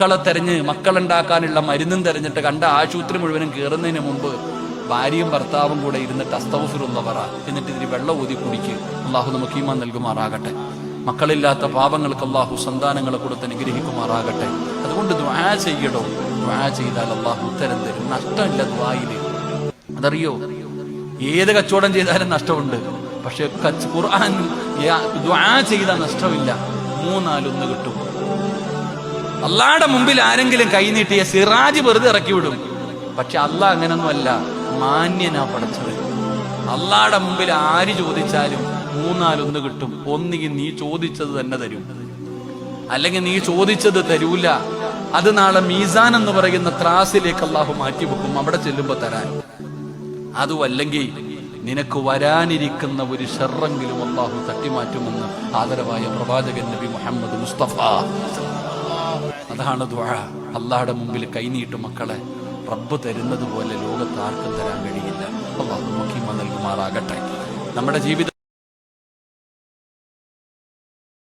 മക്കളെ തെരഞ്ഞ് മക്കളുണ്ടാക്കാനുള്ള മരുന്നും തെരഞ്ഞിട്ട് കണ്ട ആശുപത്രി മുഴുവനും കയറുന്നതിന് മുമ്പ് ഭാര്യയും ഭർത്താവും കൂടെ ഇരുന്നിട്ട് അസ്തഗ്ഫിറുല്ലാഹ് പറ, എന്നിട്ട് ഇതിന് വെള്ളം ഊതി കുടിക്ക്. അള്ളാഹു നമുക്ക് ഈമാൻ നൽകുമാറാകട്ടെ. മക്കളില്ലാത്ത പാപങ്ങൾക്ക് അള്ളാഹു സന്താനങ്ങളെ കൊടുത്ത് അനുഗ്രഹിക്കുമാറാകട്ടെ. അതുകൊണ്ട് ദുആ ചെയ്യടോ. ദുആ ചെയ്താൽ അള്ളാഹു ഉത്തരം തരും. നഷ്ടമില്ല ദുആയില്. അതറിയോ, ഏത് കച്ചവടം ചെയ്താലും നഷ്ടമുണ്ട്. പക്ഷെ ഖുർആൻ ദുആ ചെയ്താൽ നഷ്ടമില്ല. 3-4 കിട്ടും. അള്ളാഹുടെ മുമ്പിൽ ആരെങ്കിലും കൈനീട്ടിയ സിറാജ് വെറുതെ ഇറക്കി വിടും. പക്ഷെ അള്ളാഹ് അങ്ങനൊന്നുമല്ല, മാന്യനാ പഠിച്ചത്. അള്ളാഹുടെ മുമ്പിൽ ആര് ചോദിച്ചാലും 3-4 കിട്ടും. ഒന്നുകിൽ നീ ചോദിച്ചത് തന്നെ തരും, അല്ലെങ്കിൽ നീ ചോദിച്ചത് തരൂല. അത് നാളെ മീസാൻ എന്ന് പറയുന്ന ത്രാസിലേക്ക് അള്ളാഹു മാറ്റി വെക്കും, അവിടെ ചെല്ലുമ്പോ തരാൻ. അതുമല്ലെങ്കിൽ നിനക്ക് വരാനിരിക്കുന്ന ഒരു ഷർറെങ്കിലും അള്ളാഹു തട്ടിമാറ്റുമെന്ന് ആദരവായ പ്രവാചകൻ നബി മുഹമ്മദ് മുസ്തഫ. അതാണ് ദുആ. അള്ളാഹുടെ മുമ്പിൽ കൈനീട്ടും മക്കളെ. റബ്ബ് തരുന്നത് പോലെ ലോകത്ത് ആർക്കും തരാൻ കഴിയില്ല. അള്ളാഹു നമുക്ക് ഈമാൻ നൽകുമാറാകട്ടെ. നമ്മുടെ ജീവിതം